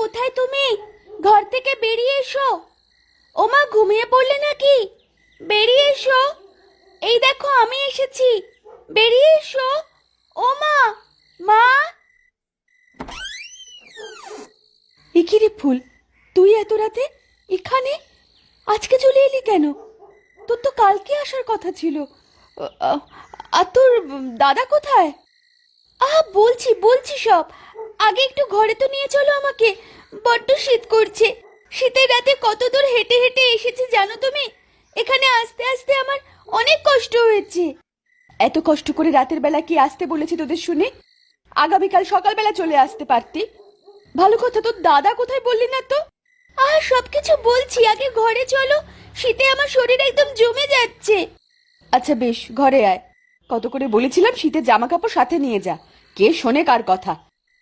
কোথায় তুমি? ঘর থেকে বেরিয়ে এসো। ওমা, ঘুমিয়ে পড়লে নাকি? বেরিয়ে এসো। এই দেখো আমি এসেছি, বেরিয়ে এসো। ওমা, মা। এ কি রে ফুল, তুই এত রাতে এখানে? আজকে চলে এলি কেন? তোর তো কালকে আসার কথা ছিল। আর তোর দাদা কোথায়? বলছি বলছি সব। আগে একটু ঘরে তো নিয়ে চলো আমাকে। বড্ড শীত করছে। শীতের রাতে কত দূর হেঁটে হেঁটে এসেছি জানো তুমি? এখানে আসতে আসতে আমার অনেক কষ্ট হয়েছে। এত কষ্ট করে রাতের বেলা কি আসতে বলেছি তোদের শুনে? আগামীকাল সকালবেলা চলে আসতে পারতি। ভালো কথা, তোর দাদা কোথায় বললি না তো? সবকিছু বলছি, আগে ঘরে চলো। শীতে আমার শরীর একদম জমে যাচ্ছে। আচ্ছা বেশ, ঘরে আয়। কত করে বলেছিলাম শীতের জামা কাপড় সাথে নিয়ে যা। কে শোনে কার কথা?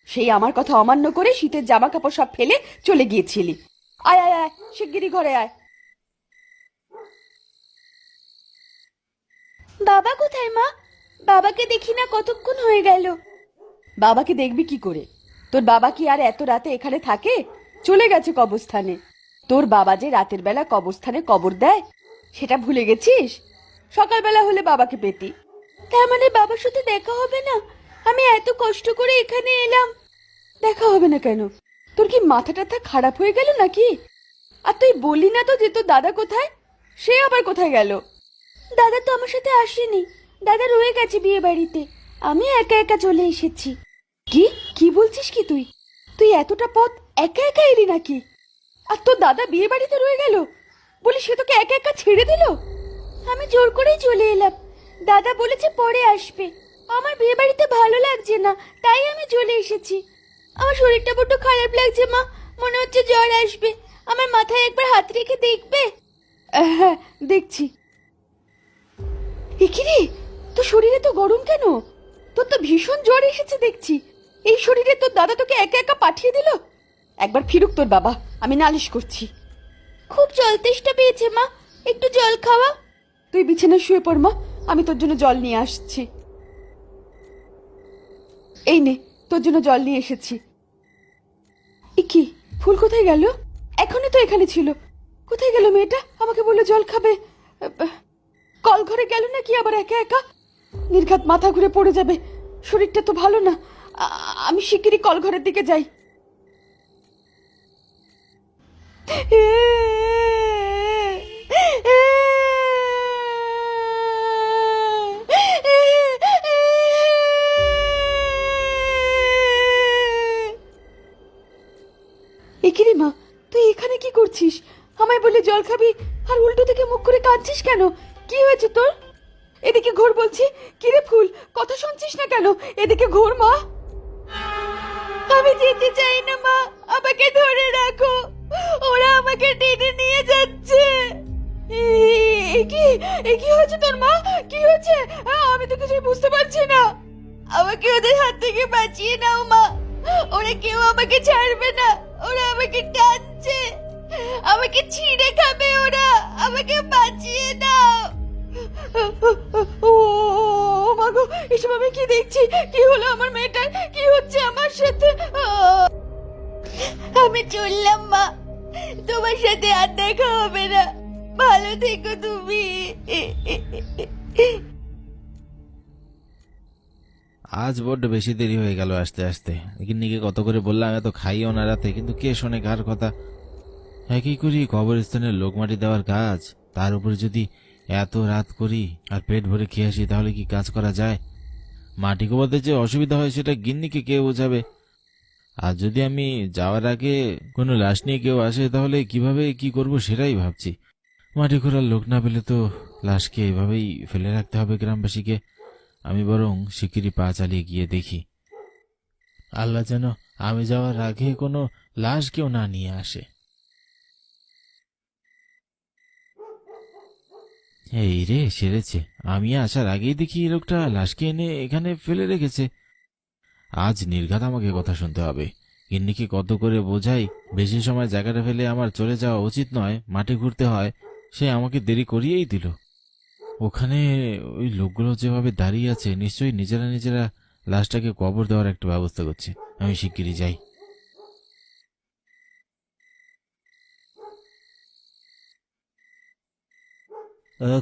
সেই আমার কথা অমান্য করে শীতের জামা কাপড় সব ফেলে চলে গিয়েছিলি। আয় আয় আয়, শিগগিরই ঘরে আয়। বাবা কোথায় মা? বাবাকে দেখি না, কতক্ষণ হয়ে গেল। বাবাকে দেখবি কি করে? তোর বাবা কি আর এত রাতে এখানে থাকে? চলে গেছে কবরস্থানে। তোর বাবা যে রাতের বেলা কবরস্থানে কবর দেয়, সেটা ভুলে গেছিস? সকালবেলা হলে বাবাকে পেতি। তার মানে বাবার সাথে দেখা হবে না? আমি এত কষ্ট করে এখানে এলাম। দেখা হবে না কেন? তোর কি মাথা টাথা খারাপ হয়ে গেল নাকি? আর তুই বললি না তো যে তোর দাদা কোথায়? সে আবার কোথায় গেল? দাদা তো আমার সাথে আসেনি। দাদা রয়ে গেছে বিয়ে বাড়িতে। আমি একা একা চলে এসেছি। কি কি বলছিস কি তুই? তুই এতটা পথ একা একা এলি নাকি? আর তোর দাদা বিয়ে বাড়িতে রয়ে গেল বলি, সে তোকে একা একা ছেড়ে দিল? আমি জোর করেই চলে এলাম। দাদা বলেছে পরে আসবে। আমার বিয়ে বাড়িতে ভালো লাগছে না, তাই আমি চলে এসেছি। আমার শরীরটা বড্ড খারাপ লাগছে মা, মনে হচ্ছে জ্বর আসবে। আমার মাথায় একবার হাত রেখে দেখবে? হ্যাঁ, দেখছি। একিরে, তোর শরীরে তো গরম কেন? তোর তো ভীষণ জ্বর এসেছে দেখছি। এই শরীরে তোর দাদা তোকে একা একা পাঠিয়ে দিল? একবার ফিরুক তোর বাবা, আমি নালিশ করছি। খুব জল তেষ্টা পেয়েছে মা, একটু জল খাওয়া। তুই বিছানায় শুয়ে পড় মা, আমি তোর জন্য জল নিয়ে আসছি। এই নে, তোর জন্য জল নিয়ে এসেছি। কি, ফুল কোথায় গেল? এখনই তো এখানে ছিল। কোথায় গেল মেয়েটা? আমাকে বললো জল খাবে। কল ঘরে গেল নাকি আবার একা একা? নির্ঘাত মাথা ঘুরে পড়ে যাবে। শরীরটা তো ভালো না। আমি শিগগিরই কল ঘরের দিকে যাই। একিরে মা, তুই এখানে কি করছিস? আমায় বলে জল খাবি, আর উল্টো থেকে মুখ করে কাঁদছিস কেন? কি হয়েছে তোর? এদিকে ঘোর বলছি। কিরে ফুল, কথা শুনছিস না কেন? এদিকে ঘোর মা। আমি যেতে চাই না মা, আমাকে ধরে রাখো। ওরা আমাকে টেনে নিয়ে যাচ্ছে। কি কি হয়েছে তোর মা? কি হয়েছে? আমি তো কিছু বুঝতে পারছি না। আমাকে ওদের হাত থেকে বাঁচিয়ে নাও মা। ওরা কেউ আমাকে ছাড়বে না। ওরা আমাকে টানছে, আমাকে ছিঁড়ে খাবে ওরা। আমাকে বাঁচিয়ে দাও। ও মা গো, এসব আমি কি দেখছি? কি হলো আমার মেয়েটার? কি হচ্ছে আমার সাথে? আমি চললাম মা, তোমার সাথে আর দেখা হবে না। ভালো থেকো তুমি। আজ বড্ড বেশি দেরি হয়ে গেল আসতে আসতে। গিন্নিকে কত করে বললাম এত খাইও না রাতে, কিন্তু কে শোনে কার কথা? একই করি কবরস্থানের লোক মাটি দেওয়ার কাজ, তার উপরে যদি এত রাত করি আর পেট ভরে খেয়ে আসি, তাহলে কি কাজ করা যায়? মাটি কোপাতে যে অসুবিধা হয় সেটা গিন্নিকে কে বোঝাবে? আর যদি আমি যাওয়ার আগে কোনো লাশ নিয়ে কেউ আসে, তাহলে কিভাবে কি করব সেটাই ভাবছি। মাটি খোঁড়ার লোক না পেলে তো লাশকে এভাবেই ফেলে রাখতে হবে গ্রামবাসীকে। আমি বরং শিগগিরই পা চালিয়ে গিয়ে দেখি, আল্লাহ যেন আমি যাওয়ার আগে কোনো লাশ কেউ না নিয়ে আসে। এই রে, সেরেছে। আমি আসার আগেই দেখি এই লোকটা লাশকে এনে এখানে ফেলে রেখেছে। আজ নির্ঘাত আমাকে কথা শুনতে হবে। গিন্নিকে কত করে বোঝাই বেশি সময় জায়গাটা ফেলে আমার চলে যাওয়া উচিত নয়, মাঠে ঘুরতে হয়, সে আমাকে দেরি করিয়েই দিল। ওখানে ওই লোকগুলো যেভাবে দাঁড়িয়ে আছে, নিশ্চয়ই নিজেরা নিজেরা লাশটাকে কবর দেওয়ার একটা ব্যবস্থা করছে। আমি শিগগিরই যাই।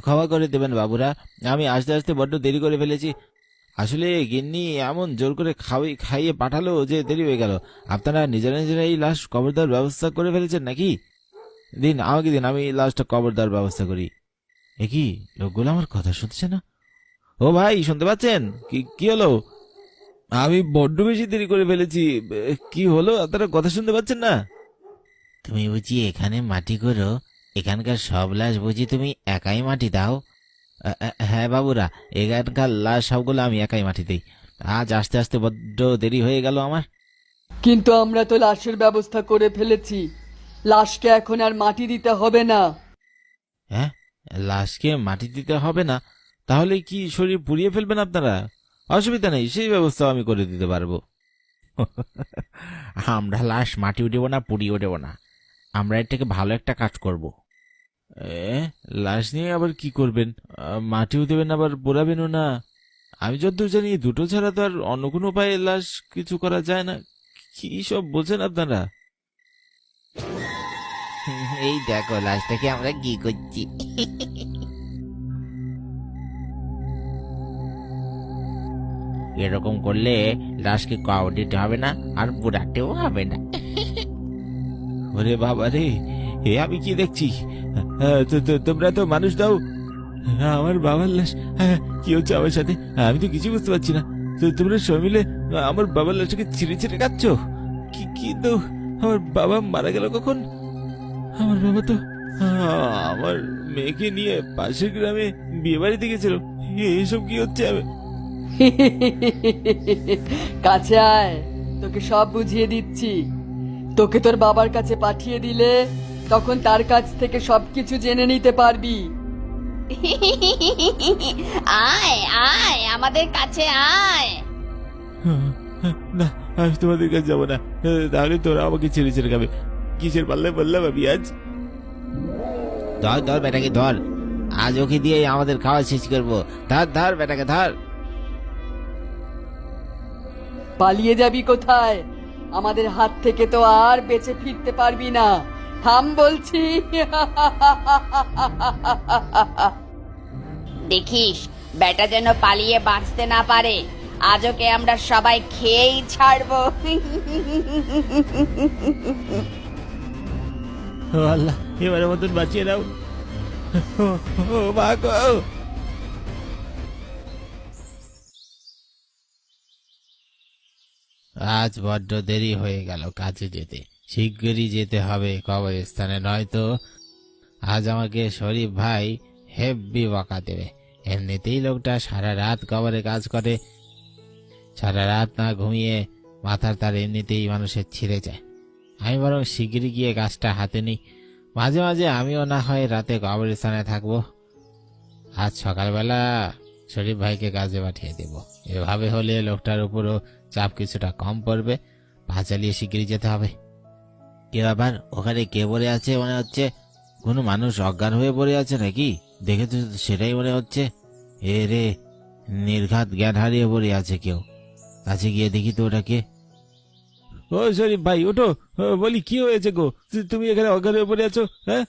ক্ষমা করে দেবেন বাবুরা, আমি আসতে আসতে বড্ড দেরি করে ফেলেছি। আসলে গিন্নি এমন জোর করে খাইয়ে পাঠালো যে দেরি হয়ে গেল। আপনারা নিজেরা নিজেরা এই লাশ কবর দেওয়ার ব্যবস্থা করে ফেলেছেন নাকি? দিন, আমাকে দিন, আমি লাশটা কবর দেওয়ার ব্যবস্থা করি। এ কি, লোকগুলো আমার কথা শুনছে না? ও ভাই, শুনতে পাচ্ছেন? কি কি হলো? আমি বড্ড বেশি দেরি করে ফেলেছি। কি হলো, আপনারা কথা শুনতে পাচ্ছেন না? তুমি বুঝি এখানে মাটি করো? এখানকার সব লাশ বুঝি তুমি একাই মাটি দাও? হ্যাঁ বাবুরা, এখানকার লাশ সবগুলো আমি একাই মাটি দিই। আজ আস্তে আস্তে বড্ড দেরি হয়ে গেল আমার। কিন্তু আমরা তো লাশের ব্যবস্থা করে ফেলেছি, লাশকে এখন আর মাটি দিতে হবে না। হ্যাঁ, লাশকে মাটি দিতে হবে না? তাহলে কি শরীর পুড়িয়ে ফেলবেন আপনারা? অসুবিধা নেই, সেই ব্যবস্থা আমি করে দিতে পারবো। আমরা লাশ মাটিও দেবো না, পুড়িয়েও দেবো না। আমরা এটাকে ভালো একটা কাজ করব। লাশ নিয়ে আবার কি করবেন? মাটিও দেবেন আবার পোড়াবেনও না? আমি যতদূর জানি দুটো ছাড়া তো আর অন্য কোনো উপায়ে লাশ কিছু করা যায় না। কি সব বলছেন আপনারা? এই দেখো লাশটাকে আমরা কি করছি। এরকম করলে লাশকে কাউ দিতে হবে না, আর পোড়াতেও হবে না। ওরে বাবা রে, এ আমি কি দেখছি? তোমরা তো মানুষ দাও, আমার বাবার লাশ। কি হচ্ছে আমার সাথে? আমি তো কিছু বুঝতে পারছি না। তোমরা সবাই মিলে আমার বাবার লাশটাকে ছিঁড়ে ছিঁড়ে খাচ্ছ। কিন্তু আমার বাবা মারা গেল কখন? আমার বাবা তো আমার মেয়েকে নিয়ে পাশের গ্রামে বিয়ে বাড়িতে গেছিল। এইসব কি হচ্ছে? কাছে আয়, তোকে সব বুঝিয়ে দিচ্ছি। তোকে তোর বাবার কাছে পাঠিয়ে দিলে তখন তার কাছ থেকে সবকিছু জেনে নিতে পারবি। আয় আয় আমাদের কাছে আয়। না, আমি তোমাদের কাছে যাবো না। তাহলে তোরা আমাকে ছেড়ে ছেড়ে খাবে। কিসের পাল্লে বললাম আমি আজ? ধর ধর বেটাকে ধর, আজ ওকে দিয়ে আমাদের খাওয়া শেষ করবো। ধর ধর বেটাকে ধর। পালিয়ে যাবি কোথায়? আমাদের হাত থেকে তো আর বেঁচে ফিরতে পারবি না। থাম বলছি। দেখিস বেটা যেন পালিয়ে বাঁচতে না পারে। আজ ওকে আমরা সবাই খেয়েই ছাড়বো। ও আল্লাহ, এবারের মতন বাঁচিয়ে দাও। ও মা গো। আজ বড্ড দেরি হয়ে গেল কাজে যেতে। শিগগিরই যেতে হবে কবরস্থানে, নয়তো আজ আমাকে শরীফ ভাই হেব্বি বকা দেবে। এমনিতেই লোকটা সারা রাত কবরে কাজ করে, সারা রাত না ঘুমিয়ে মাথার তার এমনিতেই মানুষের ছিঁড়ে যায়। আমি বরং শিগগিরই গিয়ে কাজটা হাতে নিই। মাঝে মাঝে আমিও না হয় রাতে কবরস্থানে থাকবো। আজ সকালবেলা শরীফ ভাইকে কাজে পাঠিয়ে দেব। এভাবে হলে লোকটার উপরও চাপ কিছুটা কম পড়বে। পা চালিয়ে শিগগিরই যেতে হবে। কে আবার ওখানে কে পড়ে আছে মনে হচ্ছে? কোনো মানুষ অজ্ঞান হয়ে পড়ে আছে নাকি? দেখে তো সেটাই মনে হচ্ছে। এ রে, নির্ঘাত জ্ঞান হারিয়ে পড়ে আছে কেউ। কাছে গিয়ে দেখি তো ওটাকে। ও শরীফ ভাই, ওঠো। বলি কি হয়েছে গো? তুমি এখানে অজ্ঞান হয়ে পড়ে আছো? হ্যাঁ,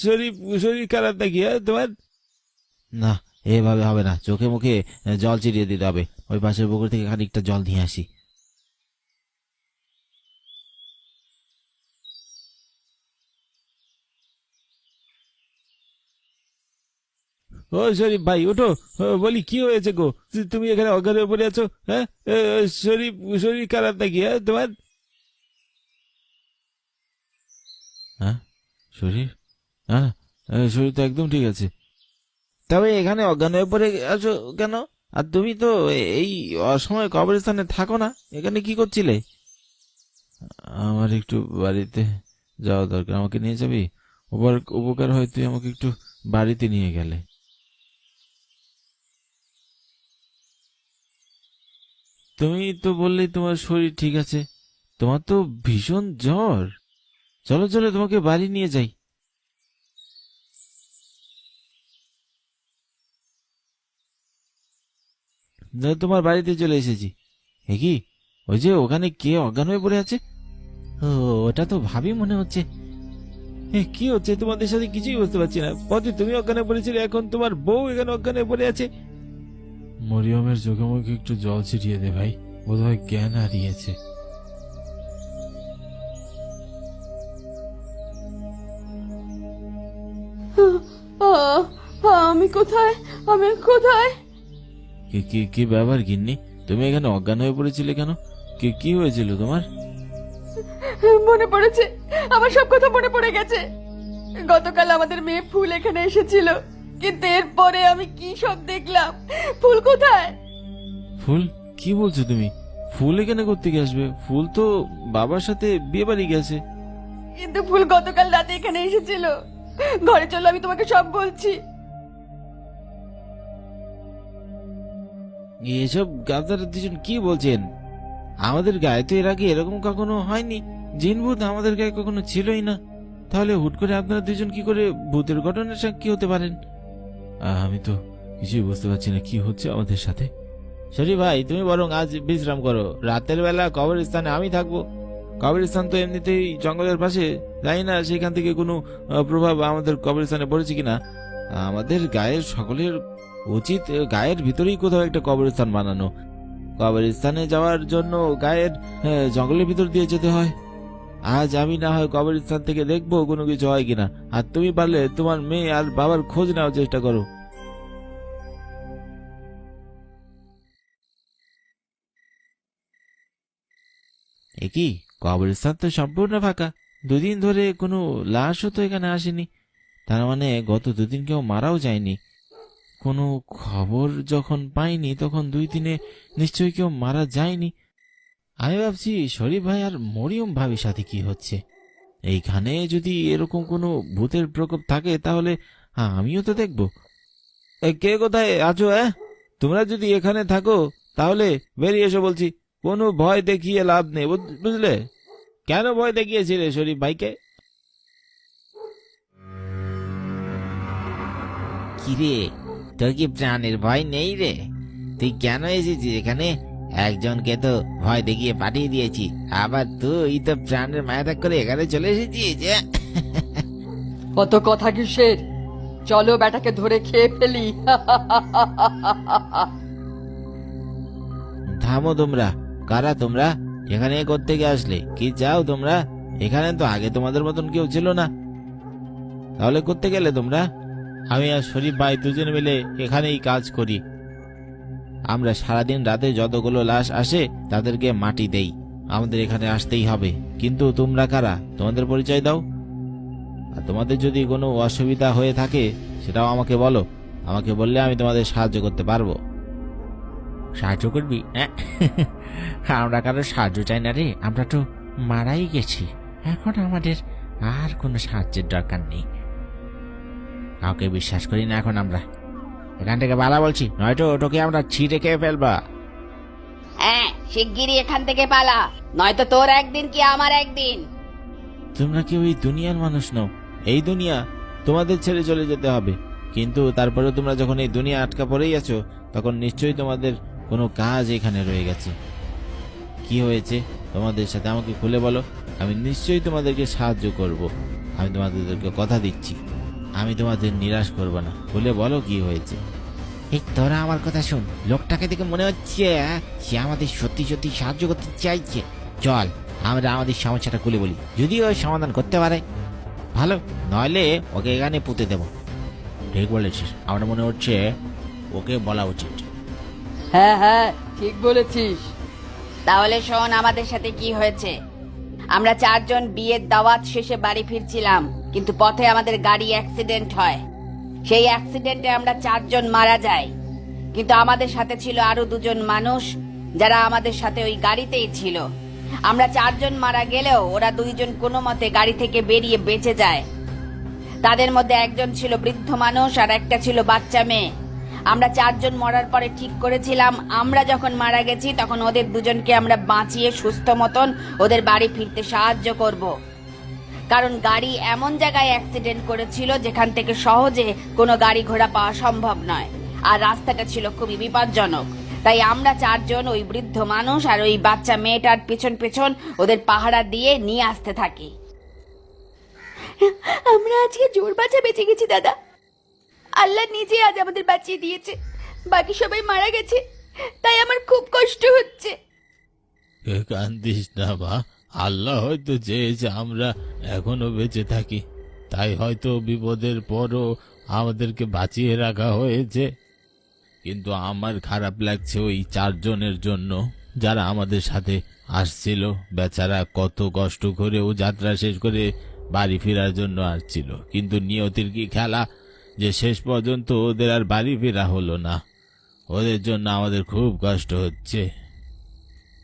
শরীর শরীর খারাপ নাকি? হ্যাঁ তোমার? না, এভাবে হবে না। চোখে মুখে জল চিরিয়ে দিতে হবে। ওই পাশের পুকুর থেকে খানিকটা জল নিয়ে আসি। ও শরীফ ভাই, ওঠো। বলি কি হয়েছে গো? তুমি এখানে অজ্ঞান হয়ে পড়ে আছো? হ্যাঁ, শরীর শরীর খারাপ নাকি? হ্যাঁ তোমার? হ্যাঁ, শরীর? না না, শরীর তো একদম ঠিক আছে। তবে এখানে অজ্ঞান হয়ে পড়ে আছো কেন? আর তুমি তো এই অসময়ে কবরস্থানে থাকো না, এখানে কি করছিলে? আমার একটু বাড়িতে যাওয়া দরকার, আমাকে নিয়ে যাবি? উপকার হয় তুই আমাকে একটু বাড়িতে নিয়ে গেলে। তুমি তো বললেই তোমার শরীর ঠিক আছে, তোমার তো ভীষণ জ্বর। চলো চলো, তোমাকে বাড়ি নিয়ে যাই। না, তোমার বাড়িতে চলে এসেছি। এ কি, ওই যে ওখানে কে অজ্ঞান হয়ে পড়ে আছে? ও, ওটা তো ভাবি মনে হচ্ছে। কি হচ্ছে তোমাদের সাথে কিছুই বুঝতে পারছি না। পথে তুমি অজ্ঞানে পড়েছিলে, এখন তোমার বউ এখানে অজ্ঞানে পড়ে আছে। মরিয়মের চোখে মুখে একটু জল ছিটিয়ে দে ভাই, বোধহয় জ্ঞান হারিয়েছে। আমি কোথায়, আমি কোথায়? কি কি কি ব্যাপার গিন্নি, তুমি এখানে অজ্ঞান হয়ে পড়েছিলে কেন? কি কি হয়েছিল তোমার? মনে পড়েছে, আমার সব কথা মনে পড়ে গেছে। গতকাল আমাদের মেয়ে ফুল এখানে এসেছিল, কিন্তু এরপরে আমি কি সব দেখলাম। ফুল কোথায়? ফুল? কি বলছো তুমি? ফুল এখানে করতে আসবে? ফুল তো বাবার সাথে বিয়ে বাড়ি গেছে। কিন্তু ফুল গতকাল রাতে এখানে এসেছিল। ঘরে চলো, আমি তোমাকে সব বলছি। এসব গাধারা দুজন কি বলছেন? আমাদের গায়ে তো এর আগে এরকম কখনো হয়নি। জিন ভূত আমাদের গায়ে কখনো ছিলই না। তাহলে হুট করে আপনারা দুজন কি করে ভূতের ঘটনার সাক্ষী হতে পারেন? আমি তো কিছুই বুঝতে পারছি না কি হচ্ছে আমাদের সাথে। শরীফ ভাই, তুমি বরং আজ বিশ্রাম করো, রাতের বেলা কবরস্থানে আমি থাকবো। কবরস্থান তো এমনিতেই জঙ্গলের পাশে, জানি না সেখান থেকে কোনো প্রভাব আমাদের কবরস্থানে পড়েছে কিনা। আমাদের গায়ের সকলের উচিত গায়ের ভিতরেই কোথাও একটা কবরস্থান বানানো। কবরস্থানে যাওয়ার জন্য গায়ের জঙ্গলের ভিতর দিয়ে যেতে হয়। আজ আমি না হয় কবরস্থান থেকে দেখবো কোনো কিছু হয় কিনা, আর তুমি পারলে তোমার মেয়ে আর বাবার খোঁজ নেওয়ার চেষ্টা করো। একই, কবরস্থান তো সম্পূর্ণ ফাঁকা। দুদিন ধরে কোনো লাশও তো এখানে আসেনি। তার মানে গত দুদিন কেউ মারাও যায়নি। কোনো খবর যখন পাইনি তখন 2 দিনে নিশ্চয়ই কেউ মারা যায়নি। আমি ভাবছি শরীফ ভাই আর মরিয়ম ভাবির সাথে কি হচ্ছে। এইখানে যদি এরকম কোনো ভূতের প্রকোপ থাকে তাহলে আমিও তো দেখব। কে কোথায় আছো? তোমরা যদি এখানে থাকো তাহলে বেরিয়ে এসো বলছি। কোনো ভয় দেখিয়ে লাভ নেই, বুঝলে? কেন ভয় দেখিয়েছিলে শরীফ ভাইকে? কিরে, তোর কি প্রাণের ভয় নেই রে? তুই কেন এসেছিস এখানে? একজনকে তো ভয় দেখিয়ে পাঠিয়ে দিয়েছি, আবার তুই তো প্রাণের মায়া ত্যাগ করে এখানে চলে এসেছিস। অত কথা কিসের? চলো বেটাকে ধরে খেয়ে ফেলি। থামো তোমরা। কারা তোমরা? এখানে করতে গিয়ে আসলে কি চাও তোমরা? এখানে তো আগে তোমাদের মতন কেউ ছিল না, তাহলে করতে গেলে তোমরা? আমি আর শরীফ ভাই দুজন মিলে এখানেই কাজ করি। আমরা সারাদিন রাতে যতগুলো লাশ আসে তাদেরকে মাটি দেই। আমাদের এখানে আসতেই হবে। কিন্তু তোমরা কারা? তোমাদের পরিচয় দাও। আর তোমাদের যদি কোনো অসুবিধা হয়ে থাকে সেটাও আমাকে বলো। আমাকে বললে আমি তোমাদের সাহায্য করতে পারবো। সাহায্য করবি? আমরা কারো সাহায্য চাই না রে, আমরা তো মারাই গেছি। এখন আমাদের আর কোনো সাহায্যের দরকার নেই। কাউকে বিশ্বাস করি না এখন আমরা। এখান থেকে পালা বলছি, নয়তো তোকে আমরা ছিঁড়ে খেয়ে ফেলবা। হ্যাঁ, শিগগিরই এখান থেকে পালা, নয়তো তোর একদিন কি আমার একদিন। তোমরা কি ওই দুনিয়ার মানুষ নও? এই দুনিয়া তোমাদের ছেড়ে চলে যেতে হবে, কিন্তু তারপরেও তোমরা যখন এই দুনিয়া আটকা পড়েই আছো তখন নিশ্চয়ই তোমাদের কোনো কাজ এখানে রয়ে গেছে। কি হয়েছে তোমাদের সাথে আমাকে খুলে বলো, আমি নিশ্চয়ই তোমাদেরকে সাহায্য করব। আমি তোমাদেরকে কথা দিচ্ছি, আমি তোমাদের নিরাশ করব না। খুলে বলো কি হয়েছে। এই তোরা আমার কথা শুন, লোকটাকে দেখে মনে হচ্ছে সে আমাদের সত্যি সত্যি সাহায্য করতে চাইছে। চল আমরা আমাদের সমস্যাটা খুলে বলি, যদি ও সমাধান করতে পারে ভালো, নইলে ওকে এখানে পুঁতে দেব। ঠিক বলেছিস, আমার মনে হচ্ছে ওকে বলা উচিত। হ্যাঁ হ্যাঁ, ঠিক বলেছিস। তাহলে শোন আমাদের সাথে কি হয়েছে। আমরা 4 জন বিয়ের দাওয়াত শেষে বাড়ি ফিরছিলাম, কিন্তু পথে আমাদের গাড়ি অ্যাক্সিডেন্ট হয়। সেই অ্যাক্সিডেন্টে আমরা 4 জন মারা যাই, কিন্তু আমাদের সাথে ছিল আরো 2 জন মানুষ যারা আমাদের সাথে ওই গাড়িতেই ছিল। আমরা 4 জন মারা গেলেও ওরা 2 জন কোনো মতে গাড়ি থেকে বেরিয়ে বেঁচে যায়। তাদের মধ্যে একজন ছিল বৃদ্ধ মানুষ আর একটা ছিল বাচ্চা মেয়ে। আমরা 4 জন মরার পরে ঠিক করেছিলাম আমরা যখন মারা গেছি তখন ওদের 2 জনকে আমরা বাঁচিয়ে সুস্থ মতন ওদের বাড়ি ফিরতে সাহায্য করব। কারণ গাড়ি এমন জায়গায় অ্যাক্সিডেন্ট করেছিল যেখান থেকে সহজে কোনো গাড়ি ঘোড়া পাওয়া সম্ভব নয়, আর রাস্তাটা ছিল খুবই বিপজ্জনক। তাই আমরা 4 জন ওই বৃদ্ধ মানুষ আর ওই বাচ্চা মেয়েটার পেছন পেছন ওদের পাহারা দিয়ে নিয়ে আসতে থাকি। আমরা আজকে জোর বাঁচা বেঁচে গেছি দাদা। আল্লাহ নিজে আজ আমাদের বাঁচিয়ে দিয়েছে, বাকি সবাই মারা গেছে, তাই আমার খুব কষ্ট হচ্ছে। কান্দিস না মা, আল্লাহ হয়তো চেয়েছে আমরা এখনো বেঁচে থাকি, তাই হয়তো বিপদের পরও আমাদেরকে বাঁচিয়ে রাখা হয়েছে। কিন্তু আমার খারাপ লাগছে ওই 4 জনের জন্য যারা আমাদের সাথে আসছিল। বেচারা কত কষ্ট করেও যাত্রা শেষ করে বাড়ি ফেরার জন্য আসছিল, কিন্তু নিয়তির কি খেলা যে শেষ পর্যন্ত ওদের আর বাড়ি ফেরা হলো না। ওদের জন্য আমাদের খুব কষ্ট হচ্ছে।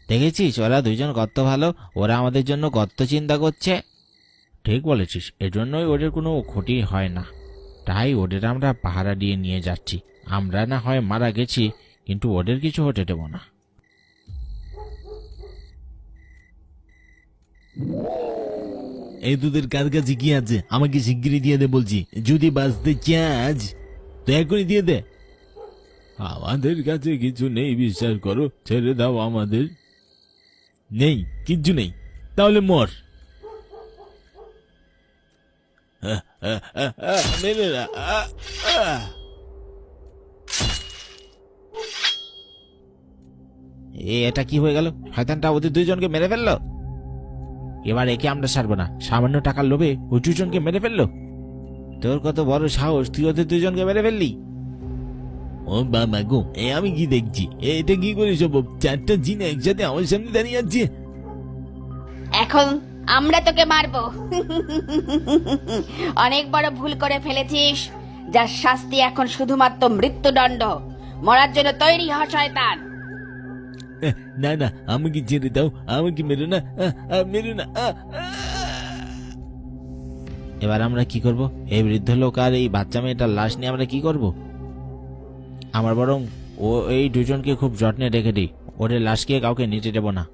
দেখেছিস ওরা দুইজন কত ভালো, ওরা আমাদের জন্য কত চিন্তা করছে। ঠিক বলেছিস, এজন্যই ওদের কোনো ক্ষতি হয় না, তাই ওদের আমরা পাহারা দিয়ে নিয়ে যাচ্ছি। আমরা না হয় মারা গেছি, কিন্তু ওদের কিছু হতে দেব না। এই দুধের কার কাছে কি আছে আমাকে শিগগিরই দিয়ে দে বলছি। যদি বাঁচতে চাস তো এখনই দিয়ে দে। আমাদের কাছে কিছু নেই, বিশ্বাস করো, ছেড়ে দাও আমাদের। নেই, কিচ্ছু নেই, তাহলে মর। মেরে না। এটা কি হয়ে গেল? শয়তানটা ওদের দুইজনকে মেরে ফেললো। এবার একে আমরা ছাড়বো না, সামান্য টাকার লোভে ওই দুজনকে মেরে ফেললো। তোর কত বড় সাহস, তুই ওদের দুইজনকে মেরে ফেললি? ও বাবা গো, আমি কি দেখছি? এটা কি করে সম্ভব? 4টা জিন একসাথে আমার সামনে দাঁড়িয়ে আছে। এখন আমরা তোকে মারবো। অনেক বড় ভুল করে ফেলেছিস, যার শাস্তি এখন শুধুমাত্র মৃত্যুদণ্ড। মরার জন্য তৈরি হ শয়তান। না না, আমাকে ছেড়ে দাও, আমাকে মেরো না, মেরো না। এবার আমরা কি করব? এই বৃদ্ধ লোক আর এই বাচ্চা মেয়েটার লাশ নিয়ে আমরা কি করব? আমার বরং এই দুজনকে খুব যত্নে রেখে দিই, ওদের লাশকে কাউকে নিতে দেব না।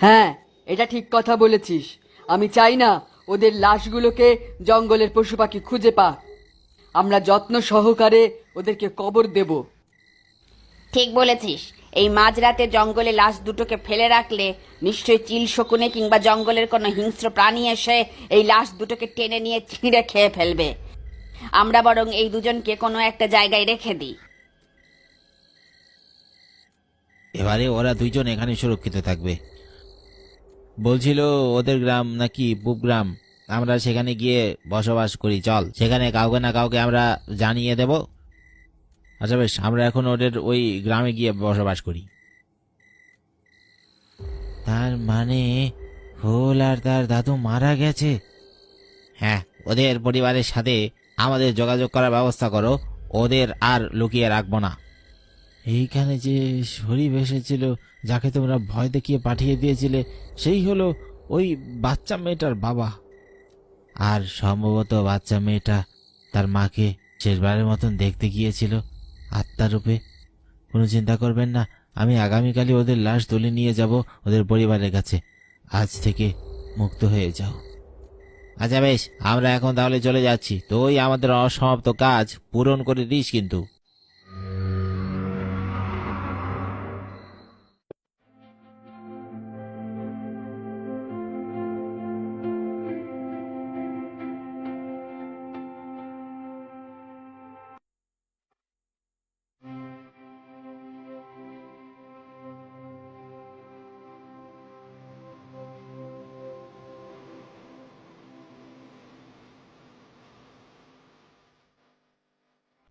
হ্যাঁ, এটা ঠিক কথা বলেছিস। আমি চাই না ওদের লাশগুলোকে জঙ্গলের পশু পাখি খুঁজে পাক। আমরা যত্ন সহকারে ওদেরকে কবর দেব। ঠিক বলেছিস। এই মাঝরাতে জঙ্গলে লাশ দুটোকে ফেলে রাখলে নিশ্চয়ই চিল শকুনে কিংবা জঙ্গলের কোনো হিংস্র প্রাণী এসে এই লাশ দুটোকে টেনে নিয়ে ছিঁড়ে খেয়ে ফেলবে। আমরা বরং এই দুজনকে কোনো একটা জায়গায় রেখে দিই। এবারে ওরা দুইজন এখানে সুরক্ষিত থাকবে। বলছিল ওদের গ্রাম নাকি পূব গ্রাম, আমরা সেখানে গিয়ে বসবাস করি। চল, সেখানে কাউকে না কাউকে আমরা জানিয়ে দেব। আচ্ছা বেশ, আমরা এখন ওদের ওই গ্রামে গিয়ে বসবাস করি। তার মানে ফুল আর তার দাদু মারা গেছে? হ্যাঁ, ওদের পরিবারের সাথে আমাদের যোগাযোগ করার ব্যবস্থা করো, ওদের আর লুকিয়ে রাখবো না। এইখানে যে শরীফ এসেছিল, যাকে তোমরা ভয় দেখিয়ে পাঠিয়ে দিয়েছিলে, সেই হলো ওই বাচ্চা মেয়েটার বাবা। আর সম্ভবত বাচ্চা মেয়েটা তার মাকে শেষবারের মতন দেখতে গিয়েছিল আত্মারূপে। কোনো চিন্তা করবেন না, আমি আগামীকালই ওদের লাশ তুলে নিয়ে যাব ওদের পরিবারের কাছে। আজ থেকে মুক্ত হয়ে যাও। আচ্ছা বেশ, আমরা এখন তাহলে চলে যাচ্ছি। তুই আমাদের অসমাপ্ত কাজ পূরণ করে দিস কিন্তু।